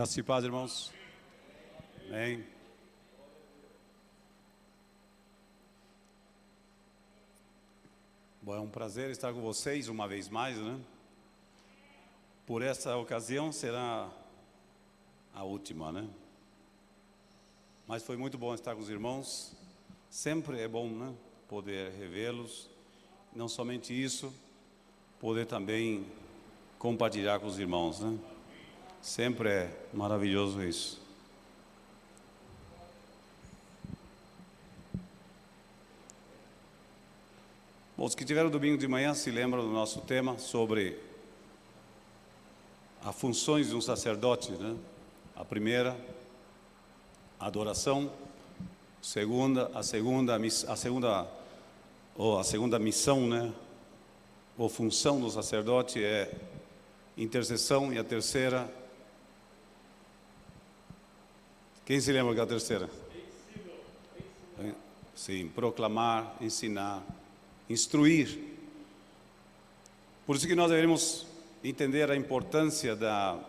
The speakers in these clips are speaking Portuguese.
Graças e paz, irmãos. Amém. Bom, é um prazer estar com vocês uma vez mais, né? Por essa ocasião será a última, né? Mas foi muito bom estar com os irmãos. Sempre é bom, né? Poder revê-los. Não somente isso, poder também compartilhar com os irmãos, né? Sempre é maravilhoso isso. Bom, os que tiveram domingo de manhã se lembram do nosso tema sobre as funções de um sacerdote, né? A primeira, a adoração. A segunda missão, né? Ou função do sacerdote é intercessão, e a terceira, quem se lembra que é a terceira? Sim, proclamar, ensinar, instruir. Por isso que nós devemos entender a importância da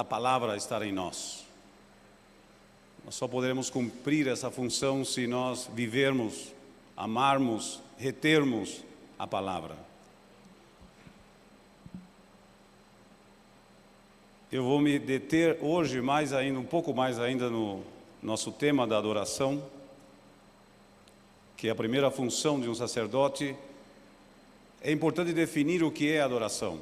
palavra estar em nós. Nós só poderemos cumprir essa função se nós vivermos, amarmos, retermos a palavra. Eu vou me deter hoje um pouco mais ainda no nosso tema da adoração, que é a primeira função de um sacerdote. É importante definir o que é adoração.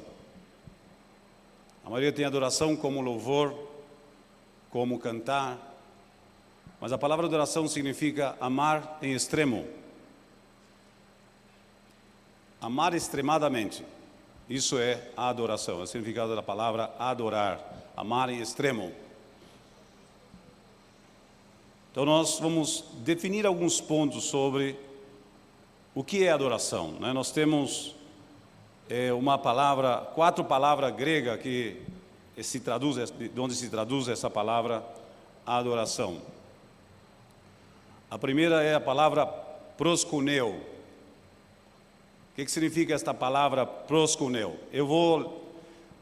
A maioria tem adoração como louvor, como cantar, mas a palavra adoração significa amar em extremo. Amar extremadamente. Isso é a adoração, é o significado da palavra adorar, amar em extremo. Então nós vamos definir alguns pontos sobre o que é adoração, né? Nós temos quatro palavras gregas de onde se traduz essa palavra adoração. A primeira é a palavra proskuneo. O que significa esta palavra proskuneo?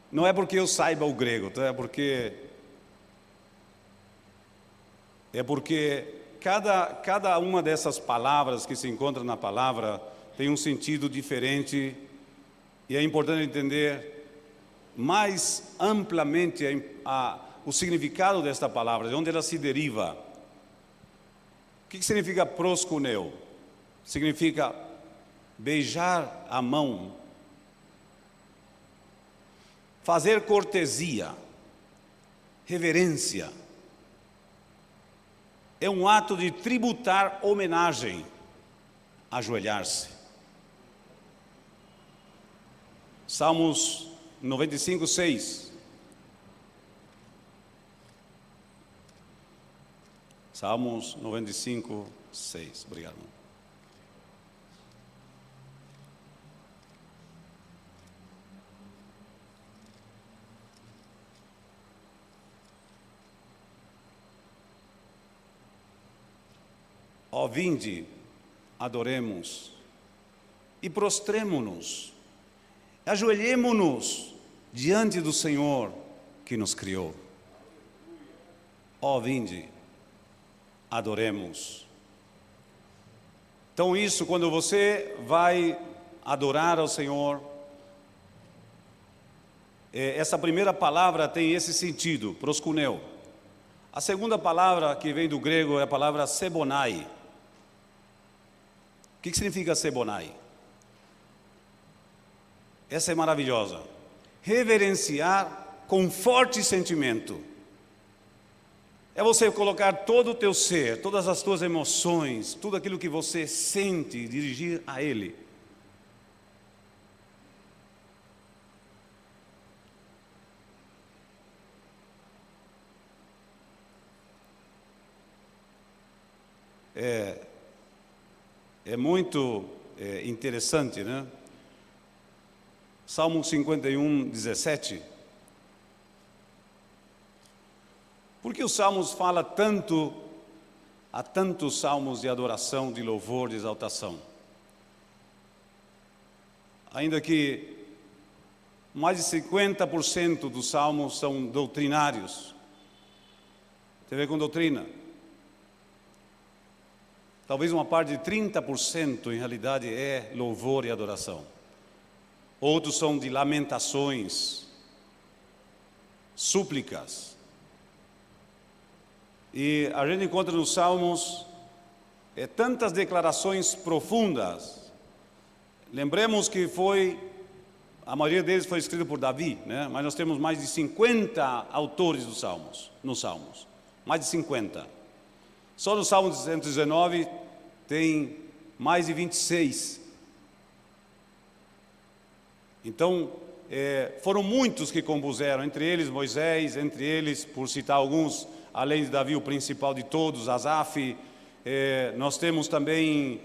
Não é porque eu saiba o grego, tá? É porque cada uma dessas palavras que se encontra na palavra tem um sentido diferente, e é importante entender mais amplamente o significado desta palavra, de onde ela se deriva. O que significa proskuneo? Significa beijar a mão, fazer cortesia, reverência. É um ato de tributar homenagem, ajoelhar-se. Salmos 95, 6. Salmos 95, 6. Obrigado. Ó, vinde, adoremos e prostremo-nos, ajoelhemo-nos diante do Senhor que nos criou. Ó, vinde, adoremos. Então isso, quando você vai adorar ao Senhor, essa primeira palavra tem esse sentido, proskuneo. A segunda palavra que vem do grego é a palavra sebonai. O que significa sebonai? Essa é maravilhosa. Reverenciar com forte sentimento. É você colocar todo o teu ser, todas as tuas emoções, tudo aquilo que você sente, e dirigir a Ele. É muito interessante, né? Salmo 51, 17. Por que os Salmos falam há tantos salmos de adoração, de louvor, de exaltação? Ainda que mais de 50% dos salmos são doutrinários. Tem a ver com doutrina. Talvez uma parte de 30% em realidade é louvor e adoração. Outros são de lamentações, súplicas. E a gente encontra nos salmos tantas declarações profundas. Lembremos que a maioria deles foi escrito por Davi, né? Mas nós temos mais de 50 autores nos salmos. Mais de 50. Só no Salmo 119 tem mais de 26. Então, foram muitos que compuseram, entre eles Moisés, entre eles, por citar alguns, além de Davi, o principal de todos, Asaf. Nós temos também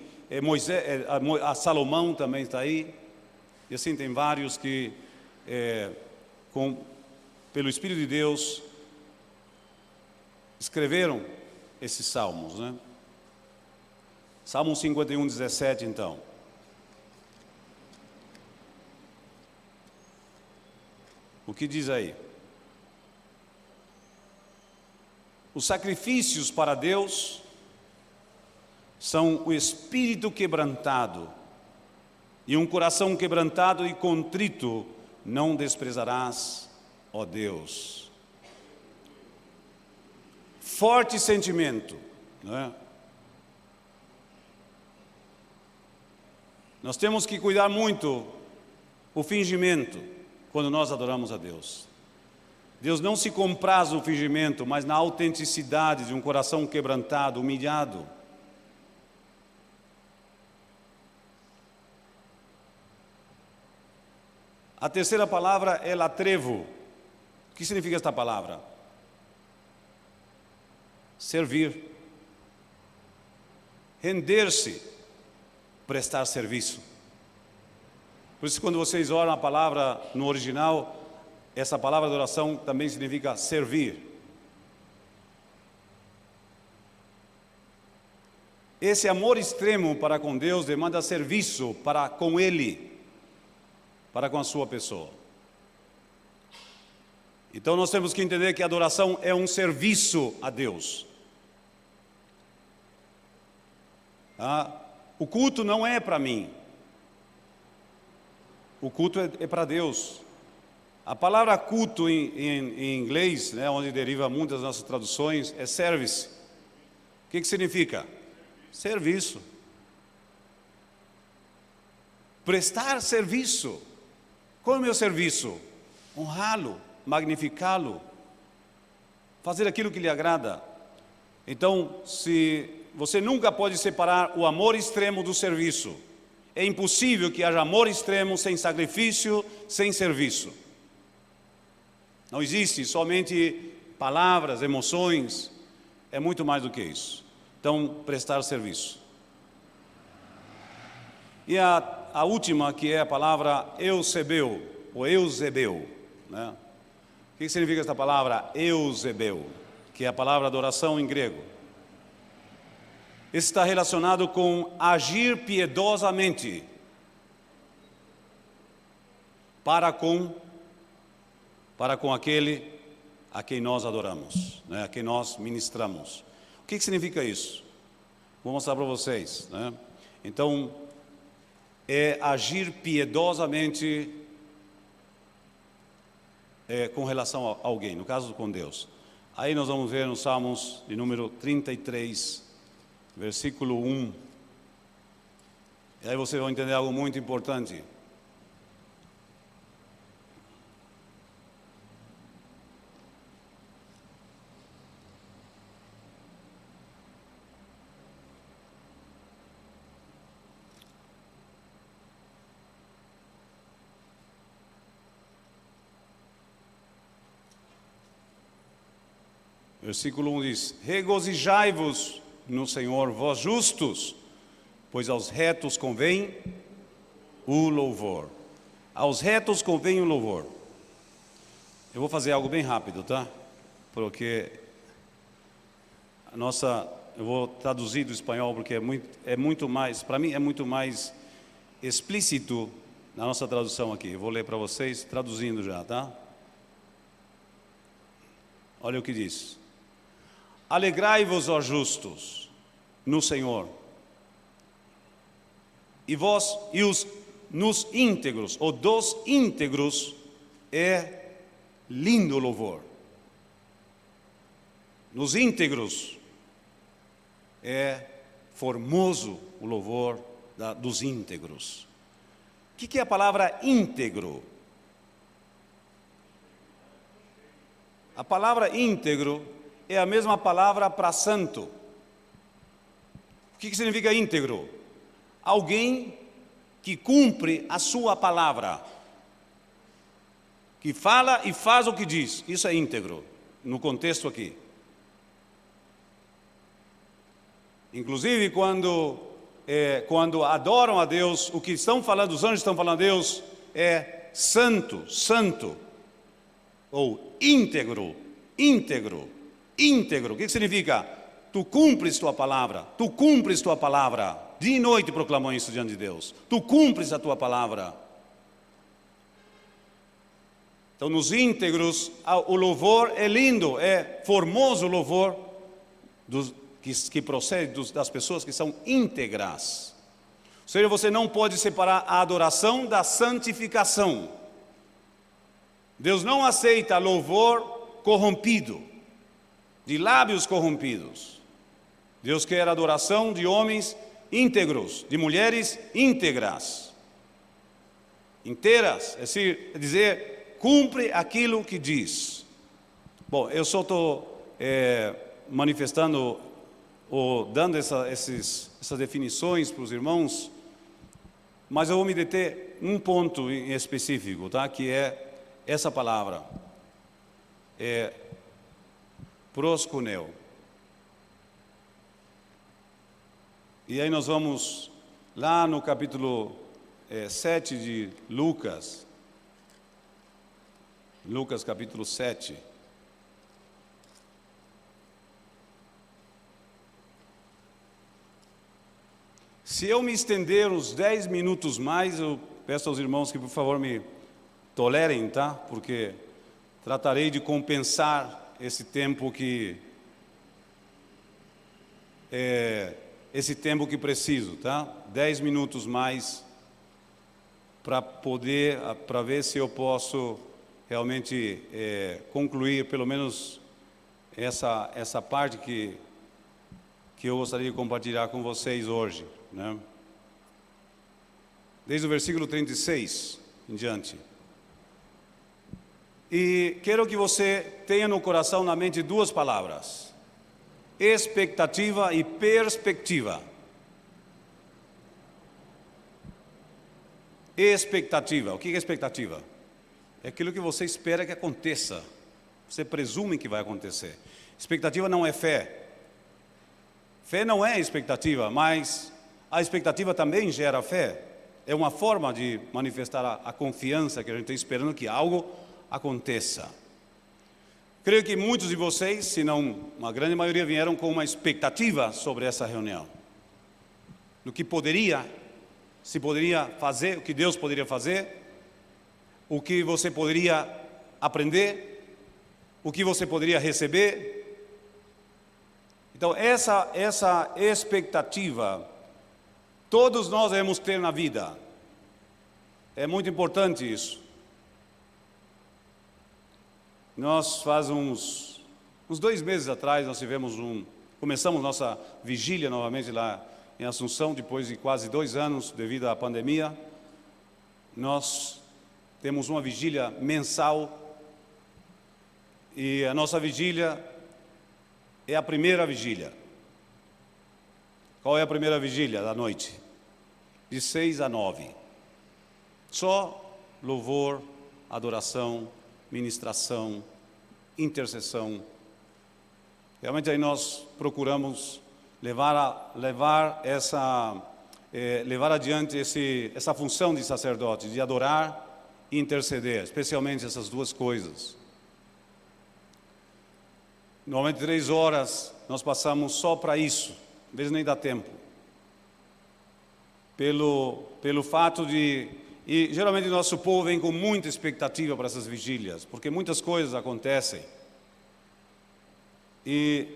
a Salomão também está aí. E assim tem vários que, pelo Espírito de Deus, escreveram esses salmos, né? Salmo 51, 17, então. O que diz aí? Os sacrifícios para Deus são o espírito quebrantado, e um coração quebrantado e contrito não desprezarás, ó Deus. Forte sentimento, né? Nós temos que cuidar muito o fingimento quando nós adoramos a Deus. Deus não se compraz no fingimento, mas na autenticidade de um coração quebrantado, humilhado. A terceira palavra é latrevo. O que significa esta palavra? Servir. Render-se. Prestar serviço. Por isso, quando vocês oram a palavra no original, essa palavra de oração também significa servir. Esse amor extremo para com Deus demanda serviço para com Ele, para com a sua pessoa. Então nós temos que entender que a adoração é um serviço a Deus. O culto não é para mim. O culto é para Deus. A palavra culto em inglês, né, onde deriva muitas das nossas traduções, é service. O que significa? Serviço. Prestar serviço. Qual é o meu serviço? Honrá-lo, magnificá-lo, fazer aquilo que lhe agrada. Então, você nunca pode separar o amor extremo do serviço. É impossível que haja amor extremo sem sacrifício, sem serviço. Não existe somente palavras, emoções, é muito mais do que isso. Então, prestar serviço. E a última, que é a palavra eusebeu, ou eusebeu, né? O que significa esta palavra eusebeu? Que é a palavra adoração em grego. Isso está relacionado com agir piedosamente para com aquele a quem nós adoramos, né? A quem nós ministramos. O que significa isso? Vou mostrar para vocês, né? Então, é agir piedosamente com relação a alguém, no caso com Deus. Aí nós vamos ver nos Salmos de número 33, versículo 1. E aí você vai entender algo muito importante. Versículo 1 diz: regozijai-vos no Senhor, vós justos, pois aos retos convém o louvor. Aos retos convém o louvor. Eu vou fazer algo bem rápido, tá? Porque eu vou traduzir do espanhol, porque é muito mais, para mim é muito mais explícito na nossa tradução aqui. Eu vou ler para vocês, traduzindo já, tá? Olha o que diz. Alegrai-vos, ó justos, no Senhor. Nos íntegros, ou dos íntegros, é lindo louvor. Nos íntegros é formoso o louvor dos íntegros. O que é a palavra íntegro? A palavra íntegro é a mesma palavra para santo. O que significa íntegro? Alguém que cumpre a sua palavra, que fala e faz o que diz. Isso é íntegro, no contexto aqui. Inclusive, quando adoram a Deus, o que estão falando, os anjos estão falando a Deus, é santo, santo, ou íntegro, íntegro, íntegro. O que significa? Tu cumpres tua palavra, tu cumpres tua palavra. Dia e noite proclamam isso diante de Deus. Tu cumpres a tua palavra. Então, nos íntegros, o louvor é lindo, é formoso o louvor que procede das pessoas que são íntegras. Ou seja, você não pode separar a adoração da santificação. Deus não aceita louvor corrompido, de lábios corrompidos. Deus quer adoração de homens íntegros, de mulheres íntegras, inteiras, é dizer, cumpre aquilo que diz. Bom, eu só estou manifestando ou dando essas definições para os irmãos, mas eu vou me deter num ponto em específico, tá? Que é essa palavra, proskuneo. E aí nós vamos lá no capítulo 7 de Lucas, capítulo 7. Se eu me estender uns 10 minutos mais, eu peço aos irmãos que por favor me tolerem, tá? Porque tratarei de compensar esse tempo que preciso, tá? 10 minutos mais para ver se eu posso realmente concluir pelo menos essa parte que eu gostaria de compartilhar com vocês hoje, né? Desde o versículo 36 em diante. E quero que você tenha no coração, na mente, duas palavras: expectativa e perspectiva. Expectativa. O que é expectativa? É aquilo que você espera que aconteça. Você presume que vai acontecer. Expectativa não é fé. Fé não é expectativa, mas a expectativa também gera fé. É uma forma de manifestar a confiança que a gente está esperando que algo aconteça. Creio que muitos de vocês, se não uma grande maioria, vieram com uma expectativa sobre essa reunião. Do que se poderia fazer, o que Deus poderia fazer, o que você poderia aprender, o que você poderia receber. Então, essa expectativa, todos nós devemos ter na vida. É muito importante isso. Nós faz uns 2 meses atrás, nós começamos nossa vigília novamente lá em Assunção, depois de quase 2 anos devido à pandemia. Nós temos uma vigília mensal e a nossa vigília é a primeira vigília. Qual é a primeira vigília da noite? De 6 a 9. Só louvor, adoração, ministração, intercessão. Realmente aí nós procuramos levar adiante essa função de sacerdote, de adorar e interceder, especialmente essas duas coisas. Normalmente 3 horas nós passamos só para isso, às vezes nem dá tempo. Pelo fato de E geralmente nosso povo vem com muita expectativa para essas vigílias, porque muitas coisas acontecem. E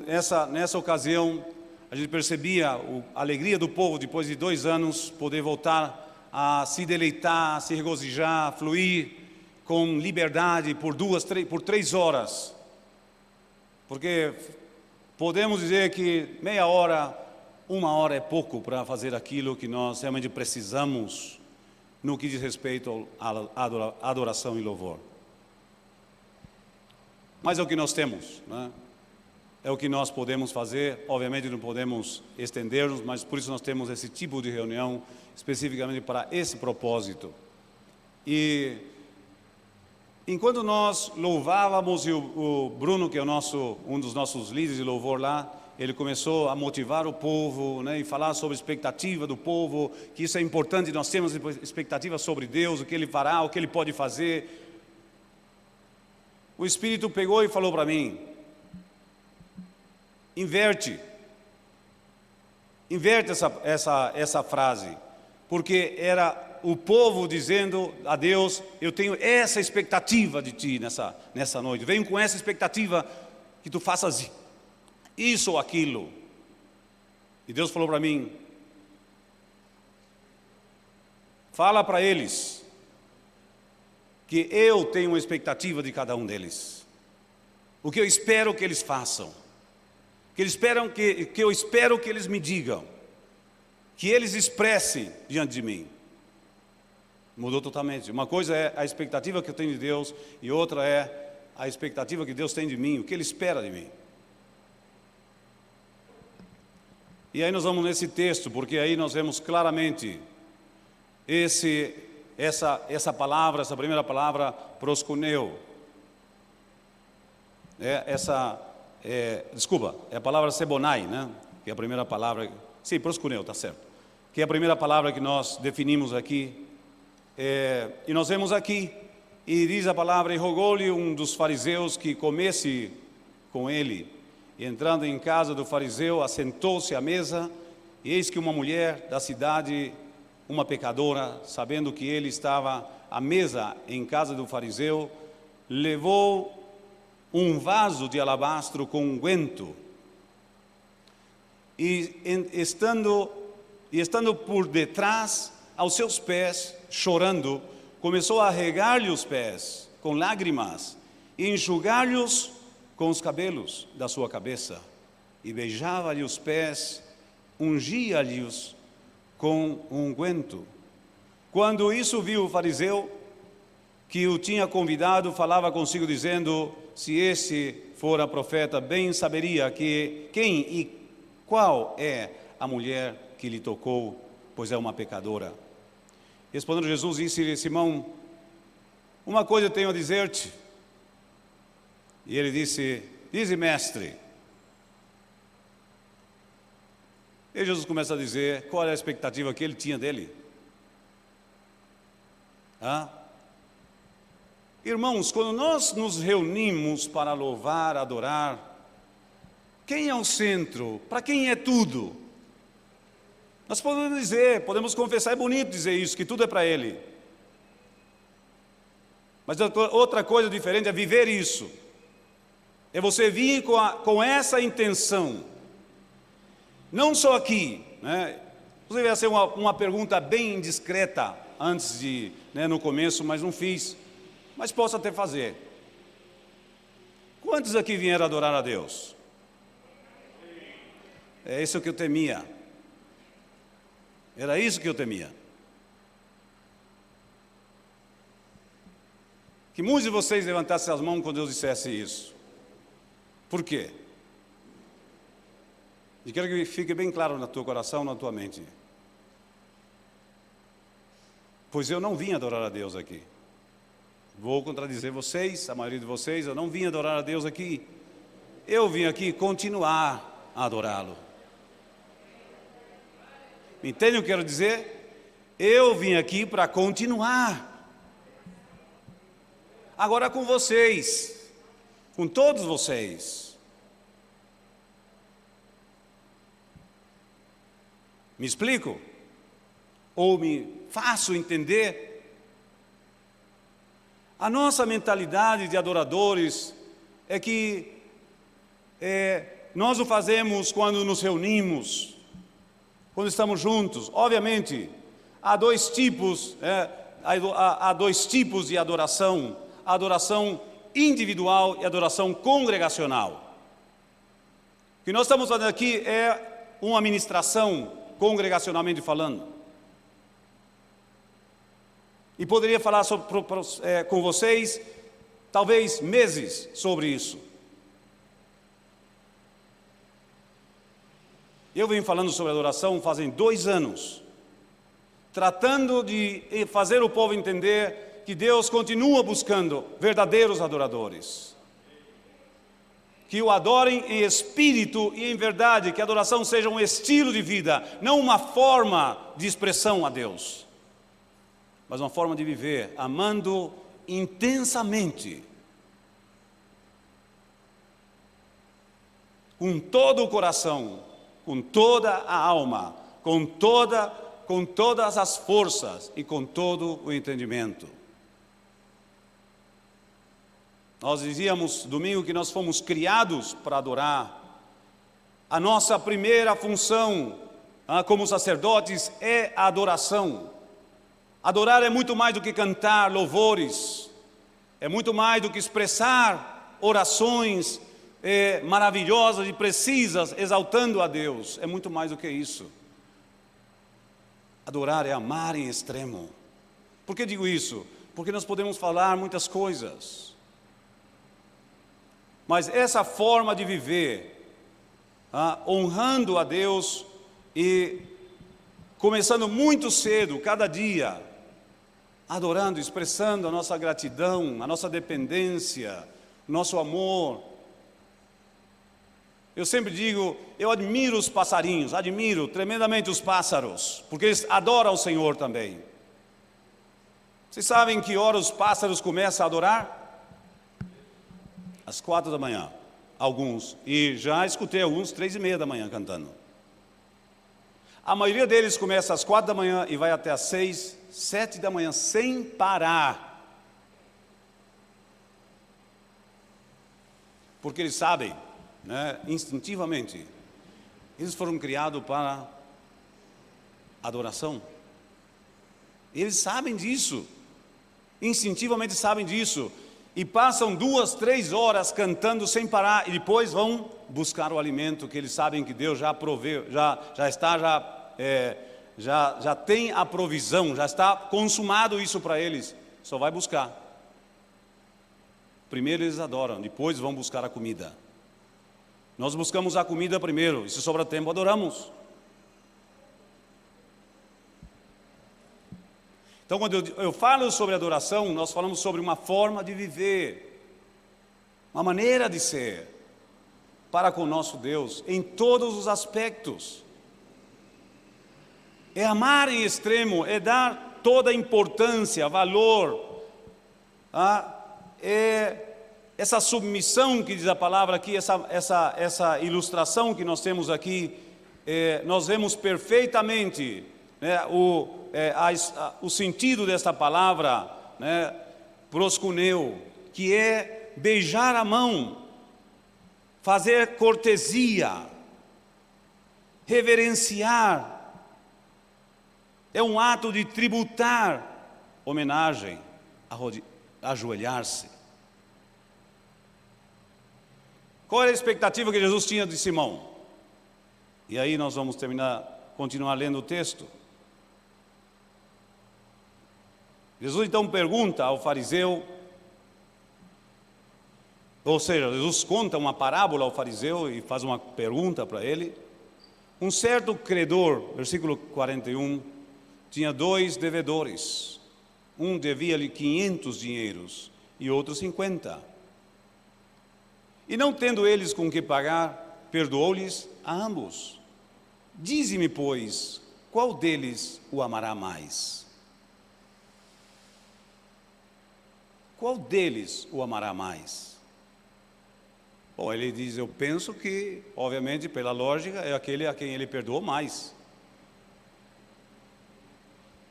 nessa ocasião, a gente percebia a alegria do povo, depois de 2 anos, poder voltar a se deleitar, se regozijar, fluir com liberdade por 3 horas. Porque podemos dizer que meia hora, 1 hora é pouco para fazer aquilo que nós realmente precisamos no que diz respeito à adoração e louvor. Mas é o que nós temos, né? É o que nós podemos fazer. Obviamente não podemos estender-nos, mas por isso nós temos esse tipo de reunião especificamente para esse propósito. E enquanto nós louvávamos, e o Bruno, que é um dos nossos líderes de louvor lá, ele começou a motivar o povo, né, e falar sobre a expectativa do povo, que isso é importante, nós temos expectativa sobre Deus, o que Ele fará, o que Ele pode fazer. O Espírito pegou e falou para mim: inverte essa frase, porque era o povo dizendo a Deus: eu tenho essa expectativa de Ti nessa noite, venho com essa expectativa que Tu faças isso ou aquilo. E Deus falou para mim: fala para eles que eu tenho uma expectativa de cada um deles, o que eu espero que eles façam, que eu espero que eles me digam, que eles expressem diante de mim. Mudou totalmente. Uma coisa é a expectativa que eu tenho de Deus, e outra é a expectativa que Deus tem de mim, o que Ele espera de mim. E aí nós vamos nesse texto, porque aí nós vemos claramente essa palavra, essa primeira palavra, proskuneo. É a palavra sebonai, né? Que é a primeira palavra. Sim, proskuneo, está certo. Que é a primeira palavra que nós definimos aqui. E nós vemos aqui, e diz a palavra: e rogou-lhe um dos fariseus que comesse com ele. E entrando em casa do fariseu, assentou-se à mesa, e eis que uma mulher da cidade, uma pecadora, sabendo que ele estava à mesa em casa do fariseu, levou um vaso de alabastro com unguento, e estando por detrás, aos seus pés, chorando, começou a regar-lhe os pés com lágrimas, e enxugar-lhes com os cabelos da sua cabeça, e beijava-lhe os pés, ungia-lhes com unguento. Quando isso viu o fariseu, que o tinha convidado, falava consigo dizendo: se esse fora profeta, bem saberia quem e qual é a mulher que lhe tocou, pois é uma pecadora. Respondendo Jesus, disse-lhe: Simão, uma coisa tenho a dizer-te. E ele disse: dize, mestre. E Jesus começa a dizer qual era a expectativa que ele tinha dele. Irmãos, quando nós nos reunimos para louvar, adorar, quem é o centro? Para quem é tudo? Nós podemos confessar, é bonito dizer isso, que tudo é para Ele. Mas outra coisa diferente é viver isso. É você vir com essa intenção. Não só aqui, né? Inclusive ia ser uma pergunta bem indiscreta antes no começo, mas não fiz. Mas posso até fazer. Quantos aqui vieram adorar a Deus? É isso que eu temia. Era isso que eu temia. Que muitos de vocês levantassem as mãos quando Deus dissesse isso. Por quê? E quero que fique bem claro no teu coração, na tua mente. Pois eu não vim adorar a Deus aqui. Vou contradizer vocês, a maioria de vocês, eu não vim adorar a Deus aqui. Eu vim aqui continuar a adorá-lo. Entende o que eu quero dizer? Eu vim aqui para continuar. Agora com vocês, com todos vocês. Me explico? ou me faço entender? A nossa mentalidade de adoradores é que nós o fazemos quando nos reunimos, quando estamos juntos. Obviamente, há dois tipos de adoração: a adoração individual e a adoração congregacional. O que nós estamos fazendo aqui é uma ministração congregacionalmente falando. E poderia falar com vocês, talvez meses, sobre isso. Eu venho falando sobre adoração fazem 2 anos, tratando de fazer o povo entender que Deus continua buscando verdadeiros adoradores, que o adorem em espírito e em verdade, que a adoração seja um estilo de vida, não uma forma de expressão a Deus, mas uma forma de viver, amando intensamente, com todo o coração, com toda a alma, com todas as forças e com todo o entendimento. Nós dizíamos domingo que nós fomos criados para adorar. A nossa primeira função como sacerdotes é a adoração. Adorar é muito mais do que cantar louvores, é muito mais do que expressar orações maravilhosas e precisas, exaltando a Deus. É muito mais do que isso. Adorar é amar em extremo. Por que digo isso? Porque nós podemos falar muitas coisas, mas essa forma de viver, honrando a Deus e começando muito cedo, cada dia, adorando, expressando a nossa gratidão, a nossa dependência, nosso amor. Eu sempre digo, eu admiro os passarinhos, admiro tremendamente os pássaros, porque eles adoram o Senhor também. Vocês sabem que hora os pássaros começam a adorar? Às 4 da manhã, alguns, e já escutei alguns 3:30 da manhã cantando. A maioria deles começa às 4 da manhã e vai até às 6, 7 da manhã, sem parar. Porque eles sabem, instintivamente, eles foram criados para adoração. Eles sabem disso, instintivamente sabem disso, e passam 2, 3 horas cantando sem parar, e depois vão buscar o alimento que eles sabem que Deus já proveu, já tem a provisão, já está consumado isso para eles, só vai buscar. Primeiro eles adoram, depois vão buscar a comida. Nós buscamos a comida primeiro, e se sobra tempo, adoramos. Então, quando eu falo sobre adoração, nós falamos sobre uma forma de viver, uma maneira de ser, para com o nosso Deus, em todos os aspectos. É amar em extremo, é dar toda a importância, valor, essa submissão que diz a palavra aqui, essa ilustração que nós temos aqui, nós vemos perfeitamente o sentido desta palavra, proskuneo, que é beijar a mão, fazer cortesia, reverenciar. É um ato de tributar homenagem, ajoelhar-se. Qual era a expectativa que Jesus tinha de Simão? E aí nós vamos continuar lendo o texto. Jesus então pergunta ao fariseu, ou seja, Jesus conta uma parábola ao fariseu e faz uma pergunta para ele. Um certo credor, versículo 41, tinha 2 devedores. Um devia-lhe 500 dinheiros e outro 50. E não tendo eles com que pagar, perdoou-lhes a ambos. Dize-me, pois, qual deles o amará mais? Qual deles o amará mais? Bom, ele diz, eu penso que, obviamente, pela lógica, é aquele a quem ele perdoou mais.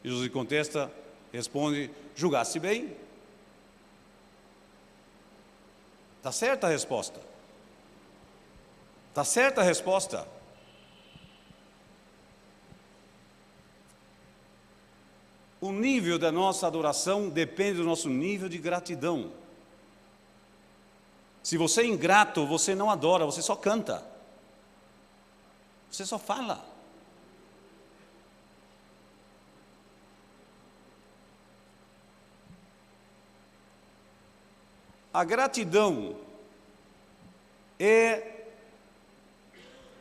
E Jesus contesta, responde: julgaste bem. Está certa a resposta. Está certa a resposta. O nível da nossa adoração depende do nosso nível de gratidão. Se você é ingrato, você não adora, você só canta. Você só fala. A gratidão é,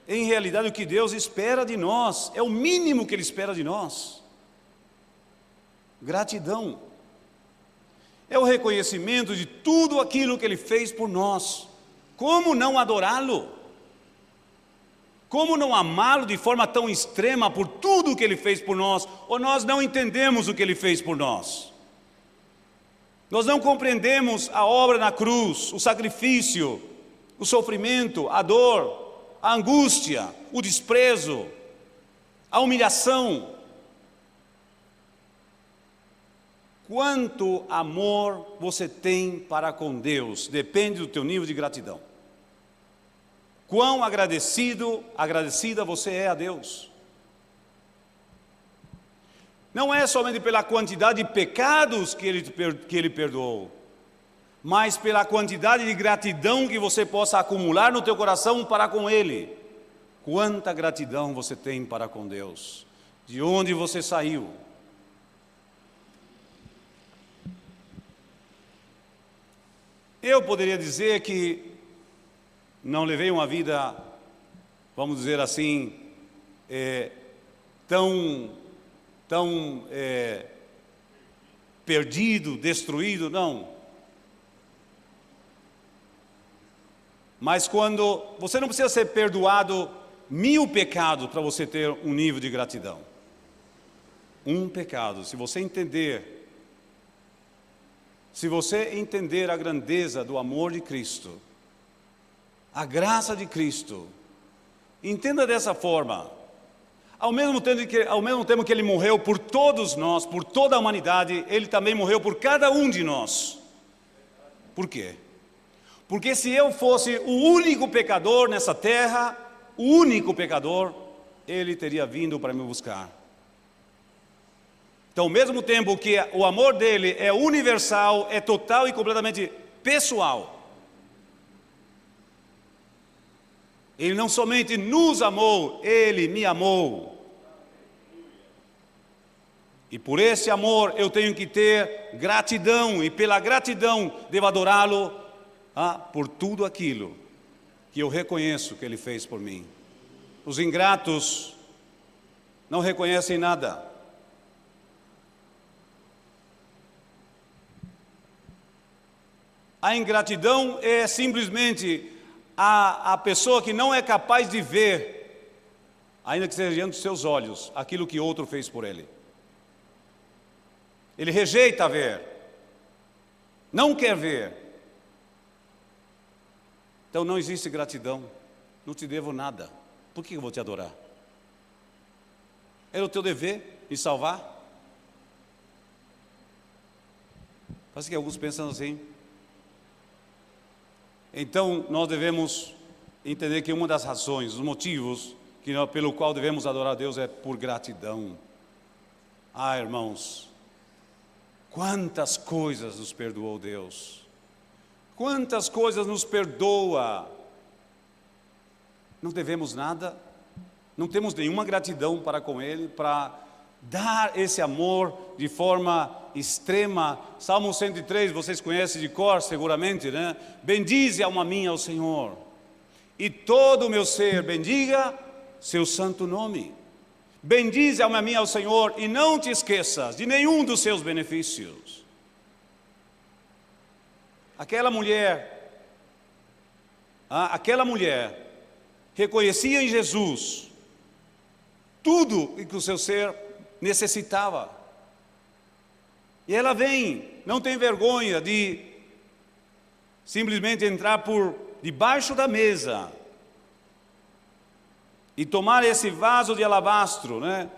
em realidade, o que Deus espera de nós, é o mínimo que Ele espera de nós. Gratidão é o reconhecimento de tudo aquilo que Ele fez por nós. Como não adorá-lo? Como não amá-lo de forma tão extrema por tudo o que Ele fez por nós? Ou nós não entendemos o que Ele fez por nós? Nós não compreendemos a obra na cruz, o sacrifício, o sofrimento, a dor, a angústia, o desprezo, a humilhação. Quanto amor você tem para com Deus depende do teu nível de gratidão. Quão agradecida você é a Deus. Não é somente pela quantidade de pecados que Ele perdoou, mas pela quantidade de gratidão que você possa acumular no teu coração para com Ele. Quanta gratidão você tem para com Deus. De onde você saiu. Eu poderia dizer que não levei uma vida, vamos dizer assim, tão perdido, destruído, não. Mas quando você não precisa ser perdoado 1000 pecados para você ter um nível de gratidão. Um pecado, se você entender a grandeza do amor de Cristo, a graça de Cristo, entenda dessa forma. Ao mesmo tempo que Ele morreu por todos nós, por toda a humanidade, Ele também morreu por cada um de nós. Por quê? Porque se eu fosse o único pecador nessa terra, o único pecador, Ele teria vindo para me buscar. Então, ao mesmo tempo que o amor dele é universal, é total e completamente pessoal, Ele não somente nos amou, Ele me amou. E por esse amor eu tenho que ter gratidão, e pela gratidão devo adorá-lo por tudo aquilo que eu reconheço que Ele fez por mim. Os ingratos não reconhecem nada. A ingratidão é simplesmente a pessoa que não é capaz de ver, ainda que seja diante dos seus olhos, aquilo que outro fez por ele. Ele rejeita ver, não quer ver. Então não existe gratidão. Não te devo nada. Por que eu vou te adorar? Era o teu dever me salvar? Parece que alguns pensam assim. Então, nós devemos entender que uma das razões, os motivos pelo qual devemos adorar a Deus é por gratidão. Irmãos, quantas coisas nos perdoou Deus. Quantas coisas nos perdoa. Não devemos nada, não temos nenhuma gratidão para com Ele, para dar esse amor de forma extrema. Salmo 103, vocês conhecem de cor seguramente, né? Bendize alma minha ao Senhor, e todo o meu ser bendiga seu santo nome. Bendize alma minha ao Senhor, e não te esqueças de nenhum dos seus benefícios. Aquela mulher reconhecia em Jesus tudo o que o seu ser necessitava. E ela vem, não tem vergonha de simplesmente entrar por debaixo da mesa e tomar esse vaso de alabastro, né?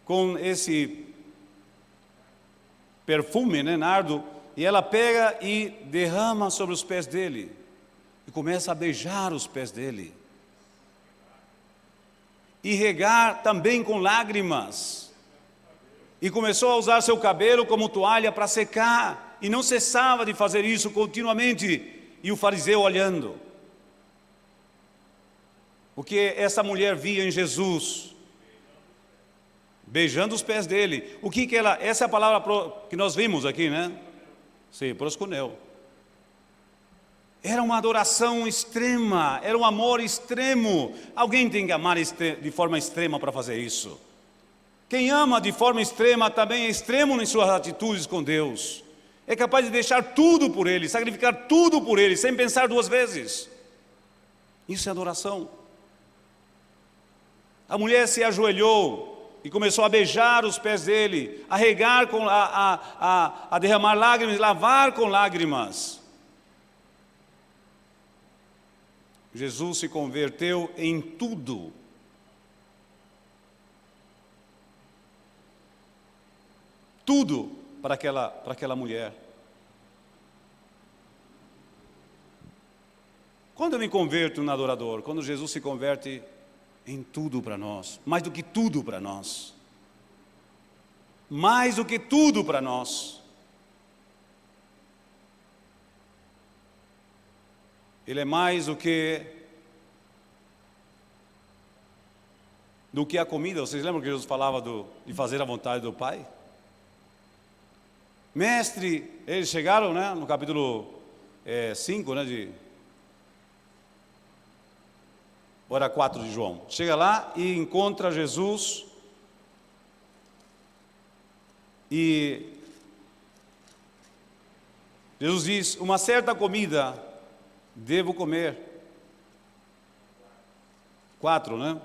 com esse perfume, né, nardo, e ela pega e derrama sobre os pés dele, e começa a beijar os pés dele, e regar também com lágrimas, e começou a usar seu cabelo como toalha para secar, e não cessava de fazer isso continuamente, e o fariseu olhando. O que essa mulher via em Jesus? Beijando os pés dele. O que ela... Essa é a palavra que nós vimos aqui, né? Sim, proskuneo. Era uma adoração extrema, era um amor extremo. Alguém tem que amar de forma extrema para fazer isso. Quem ama de forma extrema também é extremo em suas atitudes com Deus. É capaz de deixar tudo por Ele, sacrificar tudo por Ele, sem pensar duas vezes. Isso é adoração. A mulher se ajoelhou e começou a beijar os pés dele, a regar, a derramar lágrimas, lavar com lágrimas. Jesus se converteu em tudo. Tudo para aquela mulher. Quando eu me converto no adorador? Quando Jesus se converte em tudo para nós, mais do que tudo para nós. Mais do que tudo para nós. Ele é mais do que a comida. Vocês lembram que Jesus falava de fazer a vontade do Pai? Mestre, eles chegaram, né, no capítulo 5, né, Hora 4 de João. Chega lá e encontra Jesus. E Jesus diz: uma certa comida devo comer. 4, né?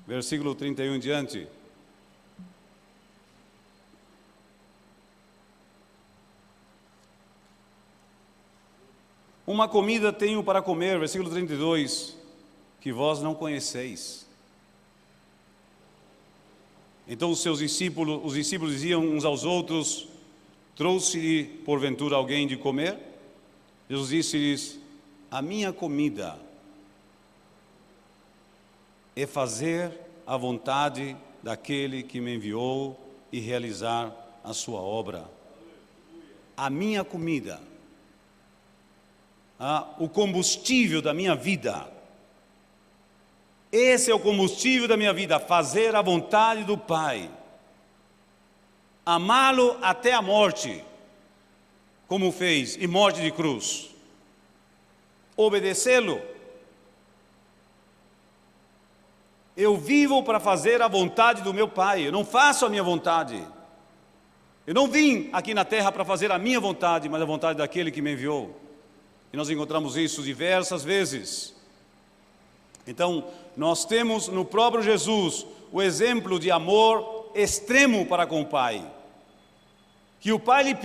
Versículo 31 em diante. Uma comida tenho para comer, versículo 32, que vós não conheceis. Então os discípulos diziam uns aos outros: trouxe-lhe porventura alguém de comer? Jesus disse-lhes: a minha comida é fazer a vontade daquele que me enviou e realizar a sua obra. A minha comida, o combustível da minha vida. Esse é o combustível da minha vida, fazer a vontade do Pai. Amá-lo até a morte, como fez, e morte de cruz. Obedecê-lo. Eu vivo para fazer a vontade do meu Pai, eu não faço a minha vontade. Eu não vim aqui na terra para fazer a minha vontade, mas a vontade daquele que me enviou. E nós encontramos isso diversas vezes. Então, nós temos no próprio Jesus o exemplo de amor extremo para com o Pai. Que o Pai lhe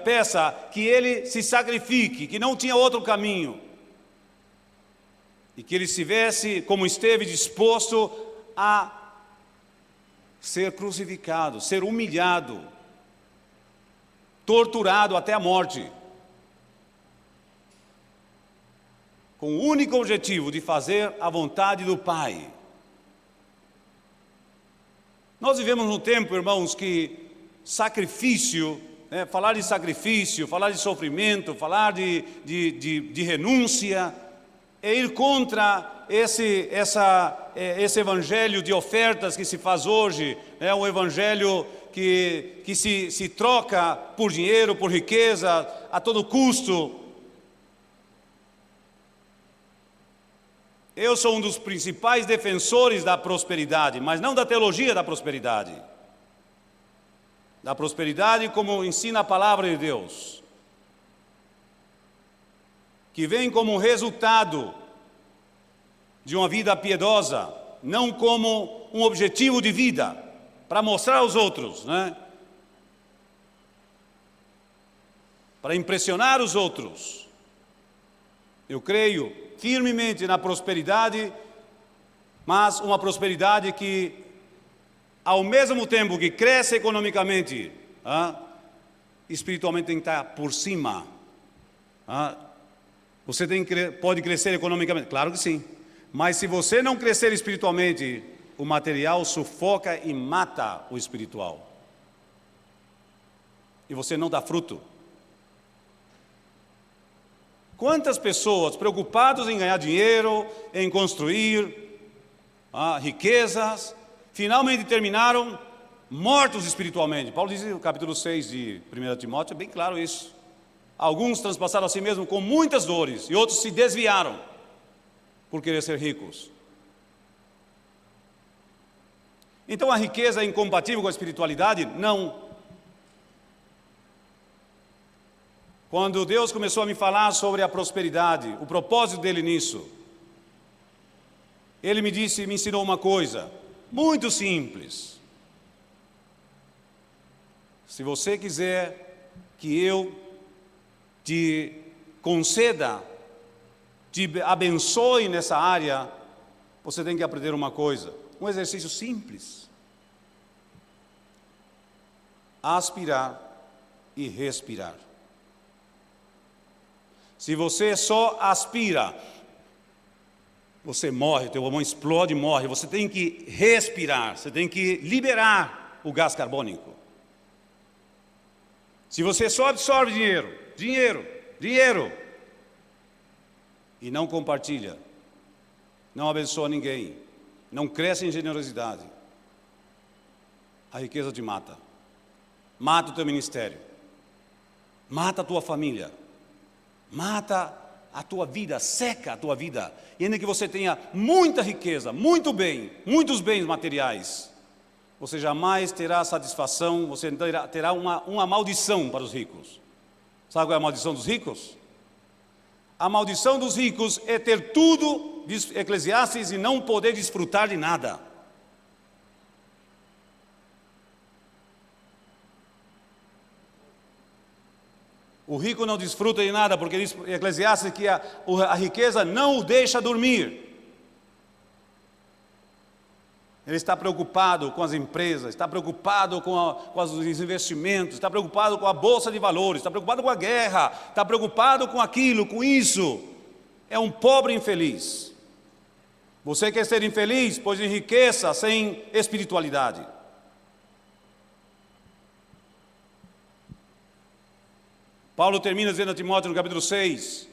peça que ele se sacrifique, que não tinha outro caminho. E que ele estivesse, como esteve, disposto a ser crucificado, ser humilhado, torturado até a morte. Com o único objetivo de fazer a vontade do Pai. Nós vivemos num tempo, irmãos, que sacrifício, falar de sacrifício, falar de sofrimento, falar de renúncia, é ir contra esse evangelho de ofertas que se faz hoje, um evangelho que se troca por dinheiro, por riqueza, a todo custo. Eu sou um dos principais defensores da prosperidade, mas não da teologia da prosperidade. Da prosperidade como ensina a palavra de Deus. Que vem como resultado de uma vida piedosa, não como um objetivo de vida, para mostrar aos outros, né? Para impressionar os outros. Eu creio firmemente na prosperidade, mas uma prosperidade que ao mesmo tempo que cresce economicamente, espiritualmente tem que estar por cima. Você pode crescer economicamente? Claro que sim. Mas se você não crescer espiritualmente, o material sufoca e mata o espiritual. E você não dá fruto. Quantas pessoas preocupadas em ganhar dinheiro, em construir riquezas, finalmente terminaram mortos espiritualmente? Paulo diz no capítulo 6 de 1 Timóteo, é bem claro isso. Alguns transpassaram a si mesmos com muitas dores, e outros se desviaram por querer ser ricos. Então a riqueza é incompatível com a espiritualidade? Não. Quando Deus começou a me falar sobre a prosperidade, o propósito dele nisso, Ele me ensinou uma coisa muito simples. Se você quiser que eu te conceda, te abençoe nessa área, você tem que aprender uma coisa, um exercício simples: aspirar e respirar. Se você só aspira, você morre, teu pulmão explode e morre. Você tem que respirar, você tem que liberar o gás carbônico. Se você só absorve dinheiro, e não compartilha, não abençoa ninguém, não cresce em generosidade, a riqueza te mata. Mata o teu ministério, mata a tua família, mata a tua vida, seca a tua vida. E ainda que você tenha muita riqueza, muito bem, muitos bens materiais, você jamais terá satisfação, você terá uma maldição para os ricos. Sabe qual é a maldição dos ricos? A maldição dos ricos é ter tudo, diz Eclesiastes, e não poder desfrutar de nada. O rico não desfruta de nada, porque diz Eclesiastes que a riqueza não o deixa dormir. Ele está preocupado com as empresas, está preocupado com os investimentos, está preocupado com a bolsa de valores, está preocupado com a guerra, está preocupado com aquilo, com isso. É um pobre infeliz. Você quer ser infeliz? Pois enriqueça sem espiritualidade. Paulo termina dizendo a Timóteo no capítulo 6,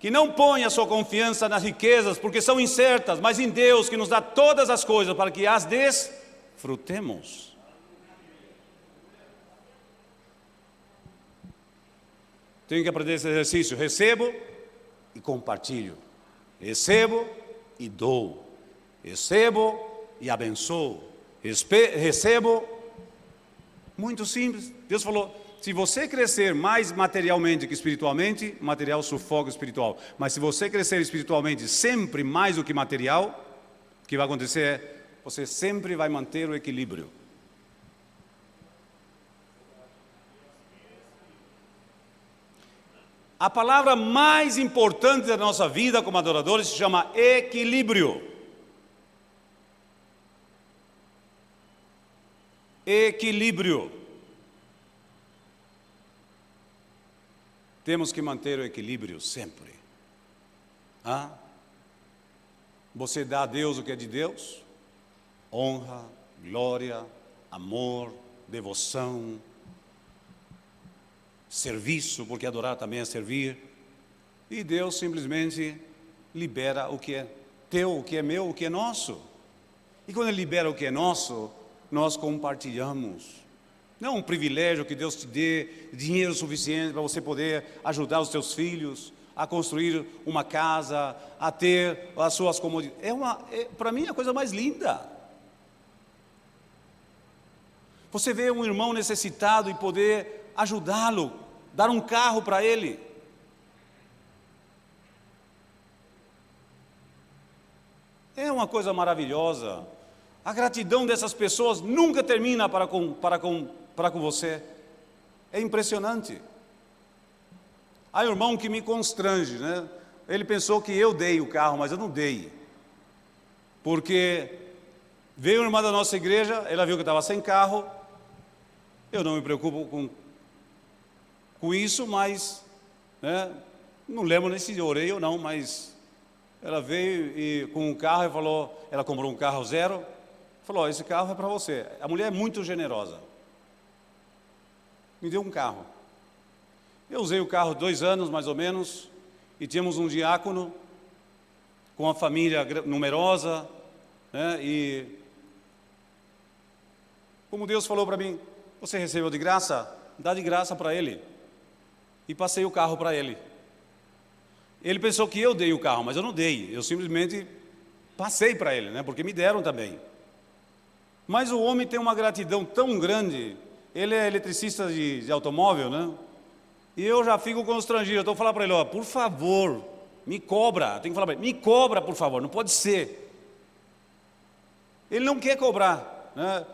que não ponha a sua confiança nas riquezas, porque são incertas, mas em Deus, que nos dá todas as coisas para que as desfrutemos. Tenho que aprender esse exercício: recebo e compartilho, recebo e dou, recebo e abençoo, recebo. Muito simples. Deus falou: se você crescer mais materialmente que espiritualmente, material sufoca o espiritual. Mas se você crescer espiritualmente sempre mais do que material, o que vai acontecer é, você sempre vai manter o equilíbrio. A palavra mais importante da nossa vida como adoradores se chama equilíbrio. Equilíbrio. Temos que manter o equilíbrio sempre. Você dá a Deus o que é de Deus: honra, glória, amor, devoção, serviço, porque adorar também é servir. E Deus simplesmente libera o que é teu, o que é meu, o que é nosso. E quando Ele libera o que é nosso, nós compartilhamos. Não é um privilégio que Deus te dê dinheiro suficiente para você poder ajudar os teus filhos a construir uma casa, a ter as suas comodidades. Para mim é a coisa mais linda. Você vê um irmão necessitado e poder ajudá-lo, dar um carro para ele. É uma coisa maravilhosa. A gratidão dessas pessoas nunca termina para com você. É impressionante. Há um irmão que me constrange, Ele pensou que eu dei o carro, mas eu não dei. Porque Veio uma irmã da nossa igreja, ela viu que eu estava sem carro. Eu não me preocupo com isso, mas, né, não lembro nem se orei ou não, mas ela veio e, com um carro e falou, ela comprou um carro zero, falou, esse carro é para você. A mulher é muito generosa. Me deu um carro. Eu usei o carro 2 anos, mais ou menos, e tínhamos um diácono com uma família numerosa, né, e como Deus falou para mim, você recebeu de graça? Dá de graça para ele. E passei o carro para ele. Ele pensou que eu dei o carro, mas eu não dei. Eu simplesmente passei para ele, né? Porque me deram também. Mas o homem tem uma gratidão tão grande. Ele é eletricista de automóvel, né? E eu já fico constrangido. Eu estou falando para ele, ó, por favor, me cobra. Tenho que falar para ele, me cobra, por favor. Não pode ser. Ele não quer cobrar, né?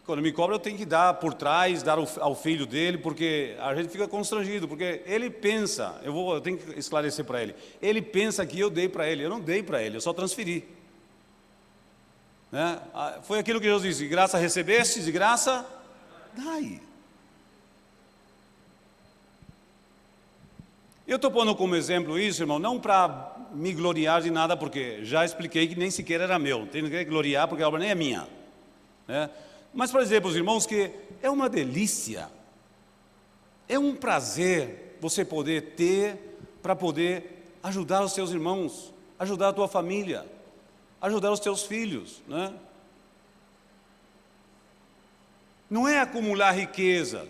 Quando me cobra, eu tenho que dar por trás, dar ao filho dele, porque a gente fica constrangido, porque ele pensa, eu tenho que esclarecer para ele, ele pensa que eu dei para ele, eu não dei para ele, eu só transferi. Né? Foi aquilo que Jesus disse, de graça recebeste, de graça dai. Eu estou pondo como exemplo isso, irmão, não para me gloriar de nada, porque já expliquei que nem sequer era meu, não tenho que gloriar porque a obra nem é minha, né? Mas para dizer para os irmãos que é uma delícia, é um prazer você poder ter, para poder ajudar os seus irmãos, ajudar a tua família, ajudar os teus filhos, né? Não é acumular riqueza.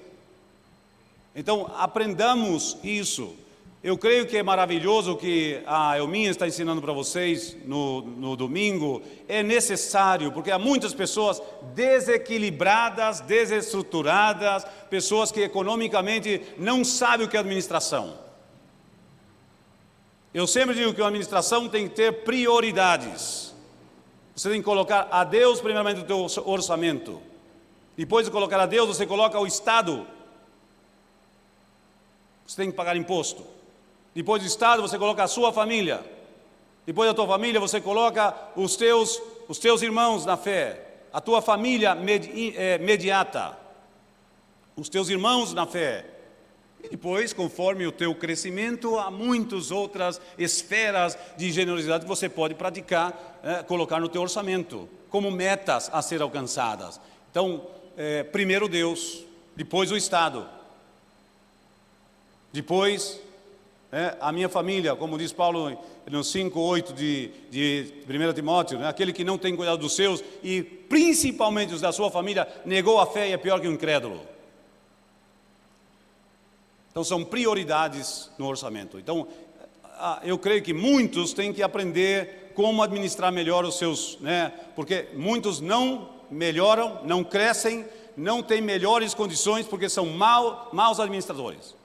Então aprendamos isso. Eu creio que é maravilhoso o que a Elminha está ensinando para vocês no domingo. É necessário, porque há muitas pessoas desequilibradas, desestruturadas, pessoas que economicamente não sabem o que é administração. Eu sempre digo que a administração tem que ter prioridades. Você tem que colocar a Deus primeiramente no teu orçamento. Depois de colocar a Deus, você coloca o Estado. Você tem que pagar imposto. Depois do Estado, você coloca a sua família. Depois da tua família, você coloca os teus irmãos na fé. A tua família imediata. Os teus irmãos na fé. E depois, conforme o teu crescimento, há muitas outras esferas de generosidade que você pode praticar, colocar no teu orçamento, como metas a ser alcançadas. Então, primeiro Deus, depois o Estado. Depois, a minha família, como diz Paulo no 5:8 de 1 Timóteo, né? Aquele que não tem cuidado dos seus e principalmente os da sua família, negou a fé e é pior que um incrédulo. Então são prioridades no orçamento. Então eu creio que muitos têm que aprender como administrar melhor os seus, né? Porque muitos não melhoram, não crescem, não têm melhores condições porque são maus administradores.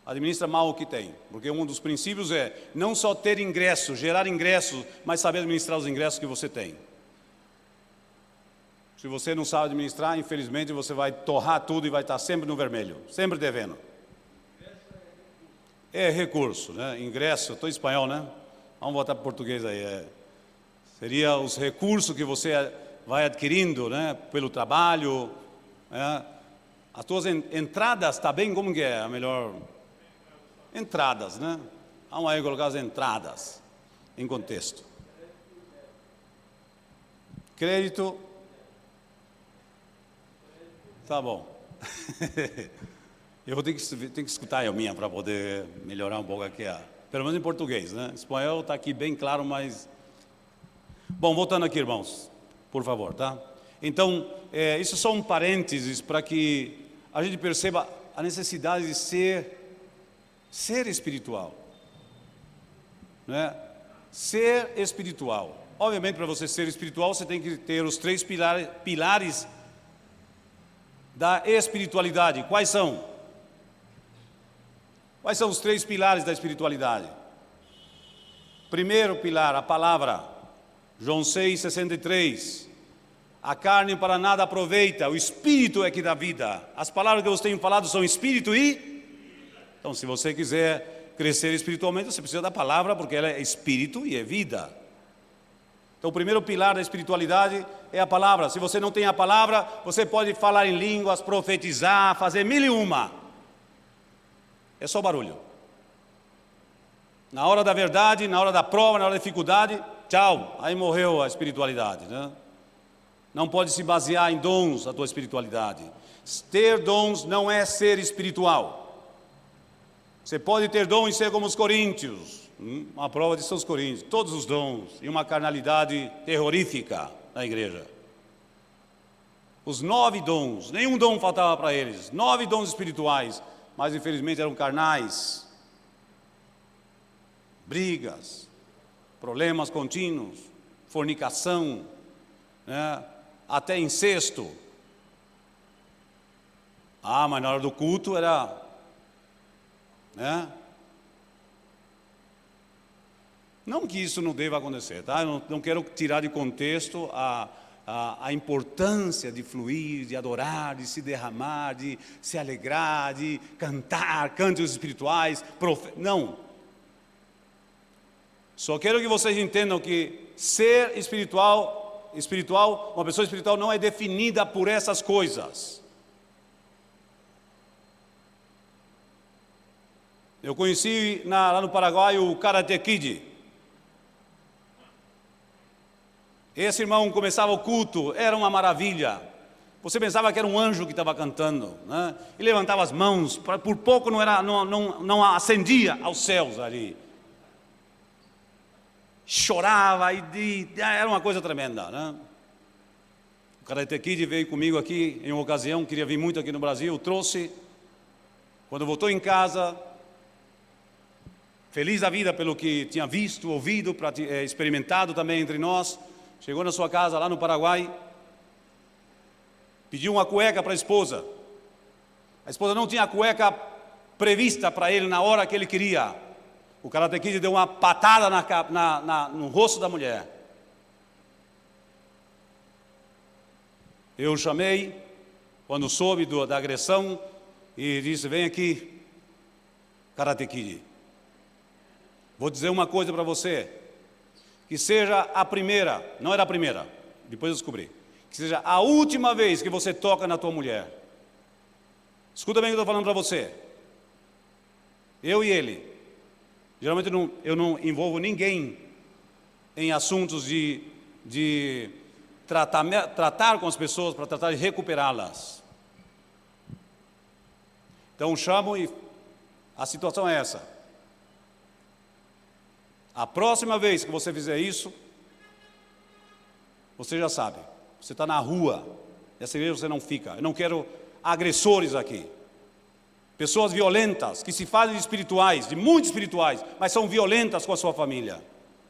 Administra mal o que tem, porque um dos princípios é não só ter ingressos, gerar ingressos, mas saber administrar os ingressos que você tem. Se você não sabe administrar, infelizmente você vai torrar tudo e vai estar sempre no vermelho, sempre devendo. É recurso, né? Ingresso, estou em espanhol, né? Vamos voltar para o português aí. Seria os recursos que você vai adquirindo, né? Pelo trabalho, né? As tuas entradas, está bem? Como que é a melhor... Entradas, né? Vamos aí colocar as entradas em contexto. Crédito. Tá bom. Eu vou ter que escutar a minha para poder melhorar um pouco aqui, pelo menos em português, né? Espanhol está aqui bem claro, mas... Bom, voltando aqui, irmãos, por favor, tá? Então, isso são parênteses para que a gente perceba a necessidade de ser espiritual, né? Ser espiritual. Obviamente, para você ser espiritual, você tem que ter os 3 pilares da espiritualidade. Quais são? Quais são os 3 pilares da espiritualidade? Primeiro pilar, a palavra. João 6,63. A carne para nada aproveita, o espírito é que dá vida. As palavras que eu tenho falado são espírito e... Então, se você quiser crescer espiritualmente, você precisa da palavra, porque ela é espírito e é vida. Então, o primeiro pilar da espiritualidade é a palavra. Se você não tem a palavra, você pode falar em línguas, profetizar, fazer mil e uma. É só barulho. Na hora da verdade, na hora da prova, na hora da dificuldade, tchau, aí morreu a espiritualidade, né? Não pode se basear em dons a tua espiritualidade. Ter dons não é ser espiritual. Você pode ter dom e ser como os coríntios, uma prova de seus coríntios, todos os dons, e uma carnalidade terrorífica na igreja. Os 9 dons, nenhum dom faltava para eles, 9 dons espirituais, mas infelizmente eram carnais. Brigas, problemas contínuos, fornicação, né? Até incesto. Mas na hora do culto era, né? Não que isso não deva acontecer, tá? Eu não quero tirar de contexto a importância de fluir, de adorar, de se derramar, de se alegrar, de cantar, cânticos espirituais, não. Só quero que vocês entendam que ser espiritual, uma pessoa espiritual não é definida por essas coisas. Eu conheci lá no Paraguai o Karate Kid. Esse irmão começava o culto, era uma maravilha. Você pensava que era um anjo que estava cantando, né? E levantava as mãos, por pouco não ascendia aos céus ali. Chorava era uma coisa tremenda, né? O Karate Kid veio comigo aqui em uma ocasião, queria vir muito aqui no Brasil, trouxe. Quando voltou em casa, feliz da vida pelo que tinha visto, ouvido, experimentado também entre nós, chegou na sua casa lá no Paraguai, pediu uma cueca para a esposa não tinha a cueca prevista para ele na hora que ele queria. O Karate Kid deu uma patada no rosto da mulher. Eu o chamei, quando soube da agressão, e disse: vem aqui, Karate Kid. Vou dizer uma coisa para você, que seja a primeira, não era a primeira, depois eu descobri, que seja a última vez que você toca na tua mulher. Escuta bem o que eu estou falando para você. Eu e ele, geralmente eu não envolvo ninguém em assuntos de tratar com as pessoas para tratar de recuperá-las. Então chamo e a situação é essa. A próxima vez que você fizer isso, você já sabe, você está na rua, nessa igreja você não fica. Eu não quero agressores aqui. Pessoas violentas, que se fazem de espirituais, de muito espirituais, mas são violentas com a sua família,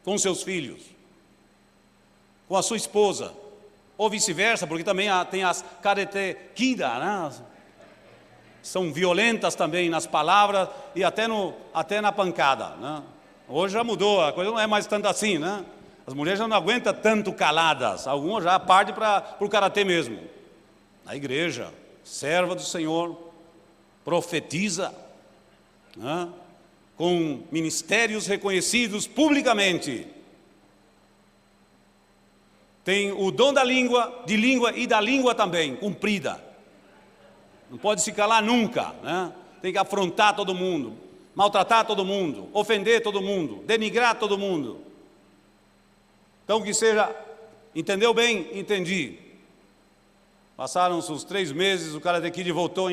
com os seus filhos, com a sua esposa, ou vice-versa, porque também tem as Karate Kid, né? São violentas também nas palavras e até na pancada, né? Hoje já mudou, a coisa não é mais tanto assim, né? As mulheres já não aguentam tanto caladas, algumas já partem para o karatê mesmo. A igreja, serva do Senhor, profetiza, né? Com ministérios reconhecidos publicamente. Tem o dom de língua e da língua também, cumprida. Não pode se calar nunca, né? Tem que afrontar todo mundo, maltratar todo mundo, ofender todo mundo, denigrar todo mundo. Então que seja, entendeu bem? Entendi. Passaram-se os 3 meses, o Karate Kid voltou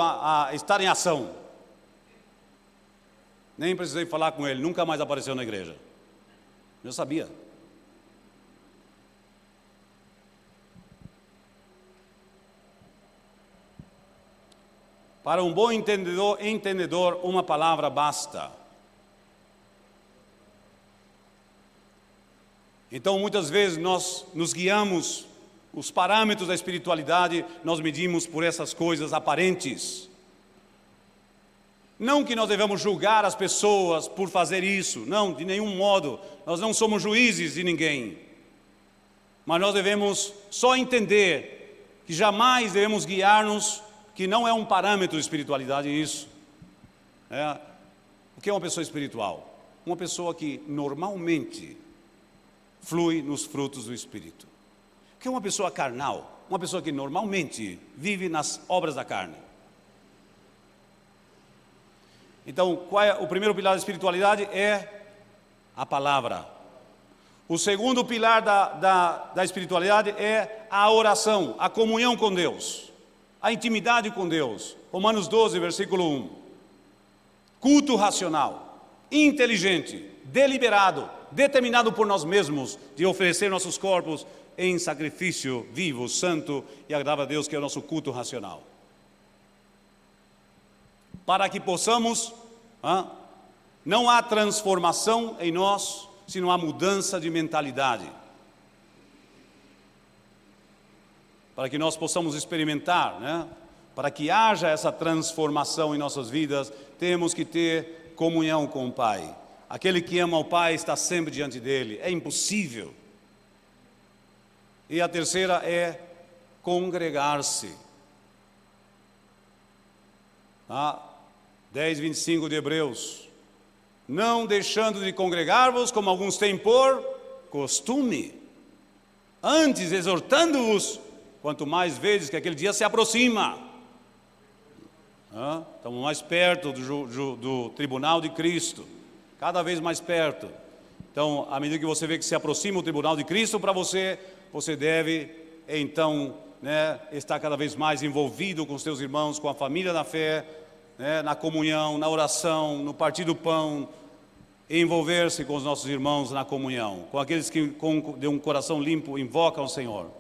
a estar em ação. Nem precisei falar com ele, nunca mais apareceu na igreja. Eu sabia. Para um bom entendedor, uma palavra basta. Então, muitas vezes nós nos guiamos, os parâmetros da espiritualidade, nós medimos por essas coisas aparentes. Não que nós devemos julgar as pessoas por fazer isso, não, de nenhum modo. Nós não somos juízes de ninguém. Mas nós devemos só entender que jamais devemos guiar-nos, que não é um parâmetro de espiritualidade isso. O que é uma pessoa espiritual? Uma pessoa que normalmente flui nos frutos do Espírito. O que é uma pessoa carnal? Uma pessoa que normalmente vive nas obras da carne. Então, qual é o primeiro pilar da espiritualidade? É a palavra. O segundo pilar da espiritualidade é a oração, a comunhão com Deus, a intimidade com Deus. Romanos 12, versículo 1. Culto racional, inteligente, deliberado, determinado por nós mesmos de oferecer nossos corpos em sacrifício vivo, santo e agradável a Deus, que é o nosso culto racional. Para que possamos, não há transformação em nós, se não há mudança de mentalidade. Para que nós possamos experimentar, para que haja essa transformação em nossas vidas, temos que ter comunhão com o Pai. Aquele que ama o Pai está sempre diante dele, é impossível. E a terceira é congregar-se. 10:25 de Hebreus. Não deixando de congregar-vos, como alguns têm por costume, antes exortando-vos, quanto mais vezes que aquele dia se aproxima. Estamos mais perto do tribunal de Cristo, cada vez mais perto. Então, à medida que você vê que se aproxima o tribunal de Cristo para você, você deve, então, estar cada vez mais envolvido com os seus irmãos, com a família da fé, na comunhão, na oração, no partir do pão, envolver-se com os nossos irmãos na comunhão, com aqueles que de um coração limpo invocam o Senhor.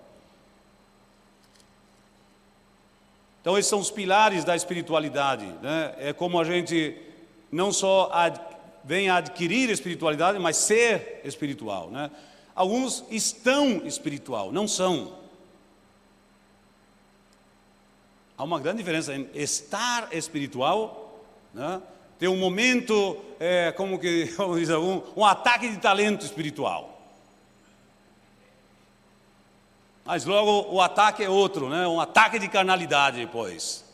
Então esses são os pilares da espiritualidade, É como a gente não só vem a adquirir espiritualidade, mas ser espiritual, Alguns estão espiritual, não são. Há uma grande diferença em estar espiritual, ter um momento, como diz um ataque de talento espiritual. Mas logo o ataque é outro, um ataque de carnalidade depois.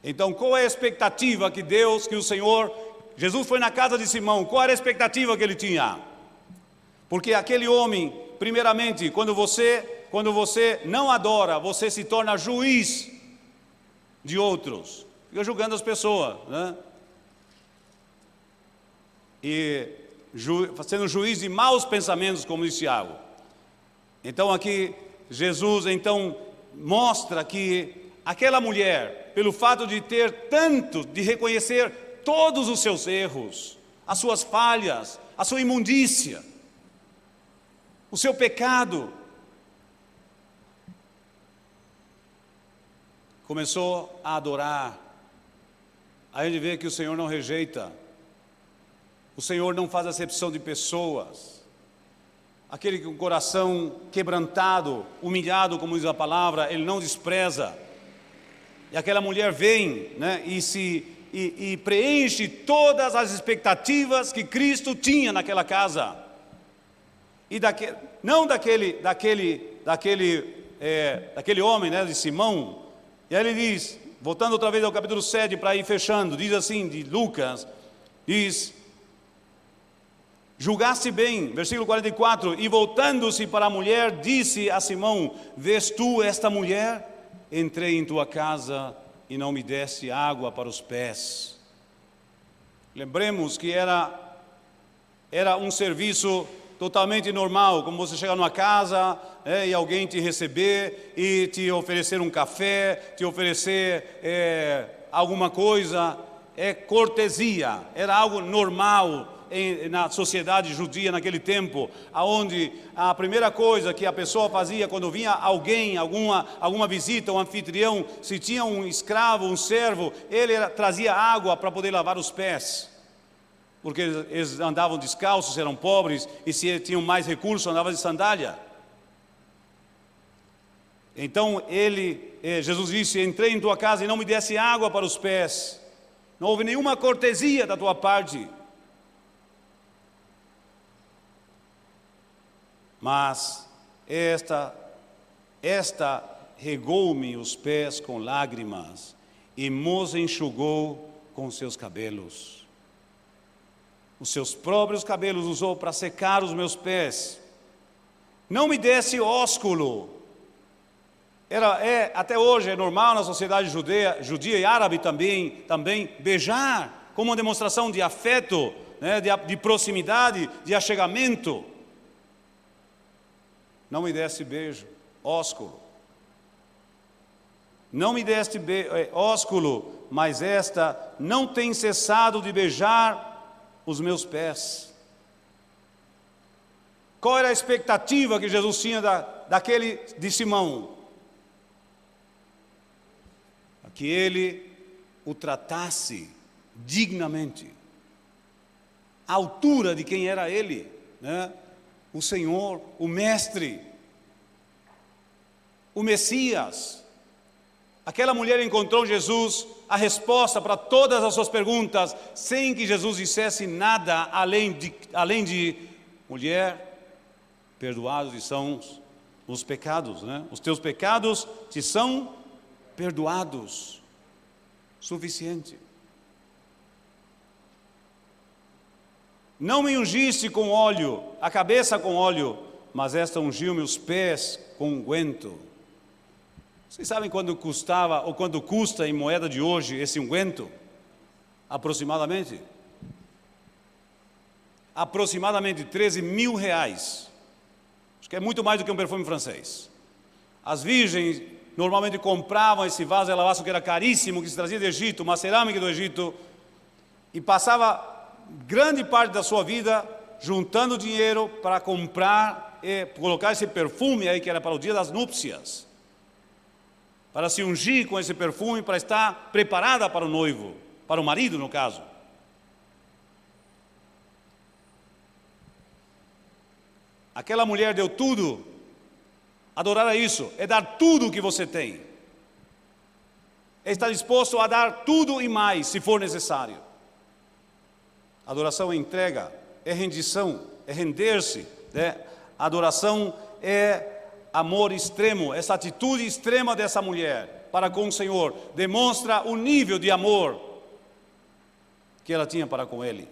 Então, qual é a expectativa que o Senhor, Jesus foi na casa de Simão, qual era a expectativa que ele tinha? Porque aquele homem, primeiramente, quando você não adora, você se torna juiz de outros, fica julgando as pessoas, E sendo juiz de maus pensamentos, como disse Tiago. Então aqui, Jesus mostra que aquela mulher, pelo fato de de reconhecer todos os seus erros, as suas falhas, a sua imundícia, o seu pecado, começou a adorar. Aí a gente vê que o Senhor não rejeita. O Senhor não faz acepção de pessoas. Aquele com o coração quebrantado, humilhado, como diz a palavra, Ele não despreza. E aquela mulher vem, e preenche todas as expectativas que Cristo tinha naquela casa. E não daquele homem, de Simão. E aí ele diz, voltando outra vez ao capítulo 7, para ir fechando, diz assim, de Lucas, diz: julgaste bem, versículo 44, e voltando-se para a mulher, disse a Simão: vês tu esta mulher? Entrei em tua casa e não me deste água para os pés. Lembremos que era um serviço totalmente normal, como você chegar numa casa e alguém te receber e te oferecer um café, te oferecer alguma coisa, cortesia, era algo normal na sociedade judia naquele tempo, aonde a primeira coisa que a pessoa fazia quando vinha alguém, alguma visita, um anfitrião, se tinha um escravo, um servo, ele trazia água para poder lavar os pés, porque eles andavam descalços, eram pobres, e se tinham mais recursos, andavam de sandália. Então Jesus disse: entrei em tua casa e não me desse água para os pés. Não houve nenhuma cortesia da tua parte. Mas esta regou-me os pés com lágrimas e mos enxugou com seus cabelos. os seus próprios cabelos usou para secar os meus pés. Não me desse ósculo. Até hoje é normal na sociedade judia e árabe também beijar como uma demonstração de afeto, né, de proximidade, de achegamento. Não me desse beijo, ósculo. Não me deste ósculo, mas esta não tem cessado de beijar os meus pés. Qual era a expectativa que Jesus tinha daquele de Simão? Que ele o tratasse dignamente, à altura de quem era ele, né? O Senhor, o Mestre, o Messias. Aquela mulher encontrou em Jesus a resposta para todas as suas perguntas, sem que Jesus dissesse nada além de mulher, perdoados são os pecados, né? Os teus pecados te são perdoados. Suficiente. Não me ungiste com óleo, a cabeça com óleo, mas esta ungiu meus pés com unguento. Vocês sabem quando custava, ou quando custa em moeda de hoje esse unguento? Aproximadamente 13 mil reais. Acho que é muito mais do que um perfume francês. As virgens normalmente compravam esse vaso de alabastro que era caríssimo, que se trazia do Egito, uma cerâmica do Egito, e passava grande parte da sua vida juntando dinheiro para comprar e colocar esse perfume aí que era para o dia das núpcias, para se ungir com esse perfume, para estar preparada para o noivo, para o marido no caso. Aquela mulher deu tudo. Adorar é isso, é dar tudo o que você tem. É estar disposto a dar tudo e mais, se for necessário. Adoração é entrega, é rendição, é render-se, né? Adoração é amor extremo. Essa atitude extrema dessa mulher para com o Senhor demonstra o nível de amor que ela tinha para com Ele.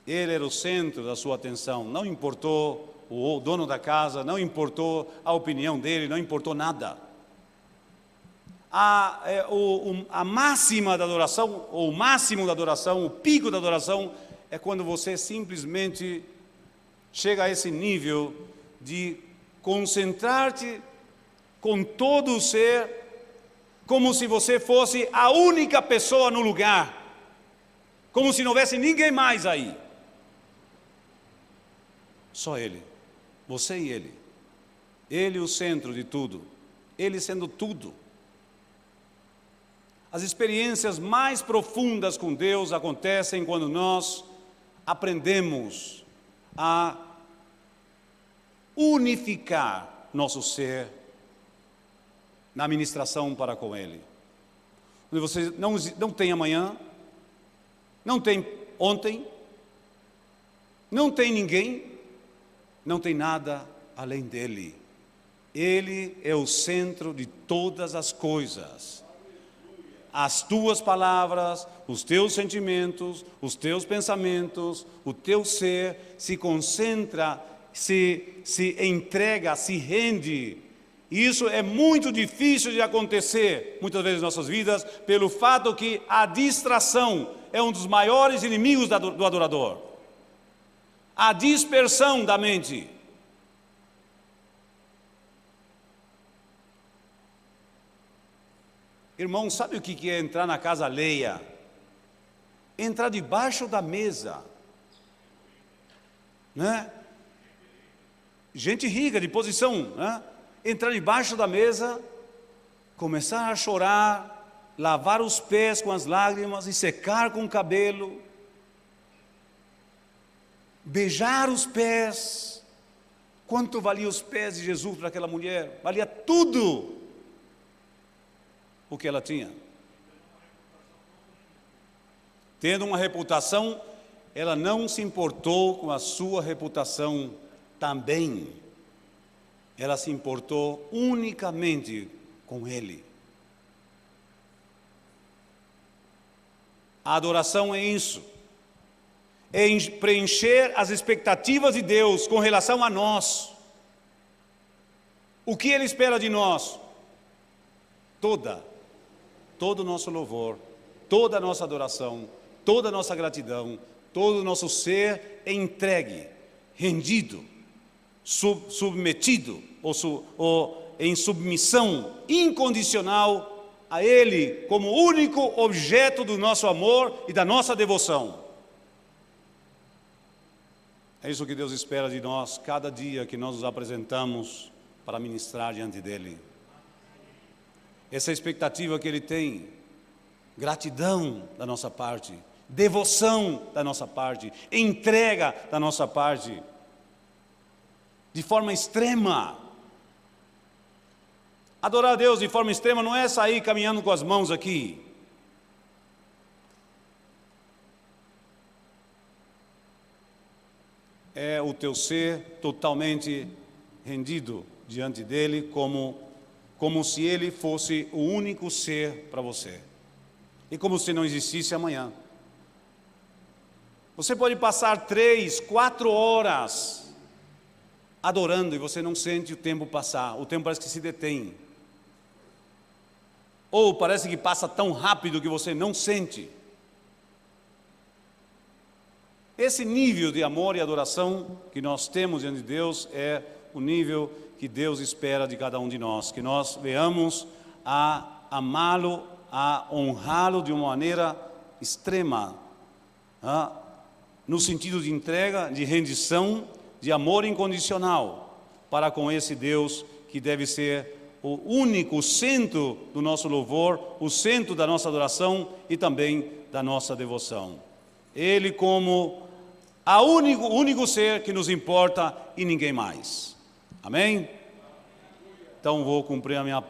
Ele era o centro da sua atenção, não importou o dono da casa, não importou a opinião dele, não importou nada. A máxima da adoração, ou o máximo da adoração, o pico da adoração, é quando você simplesmente chega a esse nível de concentrar-te com todo o ser, como se você fosse a única pessoa no lugar, como se não houvesse ninguém mais aí. Só Ele, você e Ele. Ele o centro de tudo, Ele sendo tudo. As experiências mais profundas com Deus acontecem quando nós aprendemos a unificar nosso ser na ministração para com Ele. Onde você não tem amanhã, não tem ontem, não tem ninguém, não tem nada além dEle. Ele é o centro de todas as coisas. As tuas palavras, os teus sentimentos, os teus pensamentos, o teu ser se concentra, se entrega, se rende. Isso é muito difícil de acontecer, muitas vezes em nossas vidas, pelo fato que a distração é um dos maiores inimigos do adorador. A dispersão da mente. Irmão, sabe o que é entrar na casa alheia? Entrar debaixo da mesa, né? Gente rica, de posição, né? Entrar debaixo da mesa, começar a chorar, lavar os pés com as lágrimas e secar com o cabelo, beijar os pés. Quanto valia os pés de Jesus para aquela mulher? Valia tudo o que ela tinha. Tendo uma reputação, ela não se importou com a sua reputação também. Ela se importou unicamente com Ele. A adoração é isso. é preencher as expectativas de Deus com relação a nós. O que Ele espera de nós? Todo o nosso louvor, toda a nossa adoração, toda a nossa gratidão, todo o nosso ser é entregue, rendido, submetido ou em submissão incondicional a Ele como único objeto do nosso amor e da nossa devoção. É isso que Deus espera de nós cada dia que nós nos apresentamos para ministrar diante dEle. Essa expectativa que Ele tem, gratidão da nossa parte, devoção da nossa parte, entrega da nossa parte, de forma extrema. Adorar a Deus de forma extrema não é sair caminhando com as mãos aqui. É o teu ser totalmente rendido diante dEle, como se Ele fosse o único ser para você. E como se não existisse amanhã. Você pode passar 3, 4 horas adorando e você não sente o tempo passar. O tempo parece que se detém. Ou parece que passa tão rápido que você não sente. Esse nível de amor e adoração que nós temos diante de Deus é o nível que Deus espera de cada um de nós, que nós venhamos a amá-lo, a honrá-lo de uma maneira extrema, no sentido de entrega, de rendição, de amor incondicional para com esse Deus que deve ser o único centro do nosso louvor, o centro da nossa adoração e também da nossa devoção. Ele como o único ser que nos importa e ninguém mais. Amém? Então vou cumprir a minha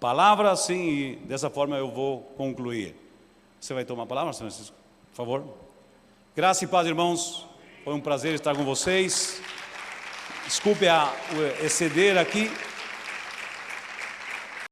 palavra assim e dessa forma eu vou concluir. Você vai tomar a palavra, Senhor Francisco? Por favor. Graça e paz, irmãos. Foi um prazer estar com vocês. Desculpe o exceder aqui.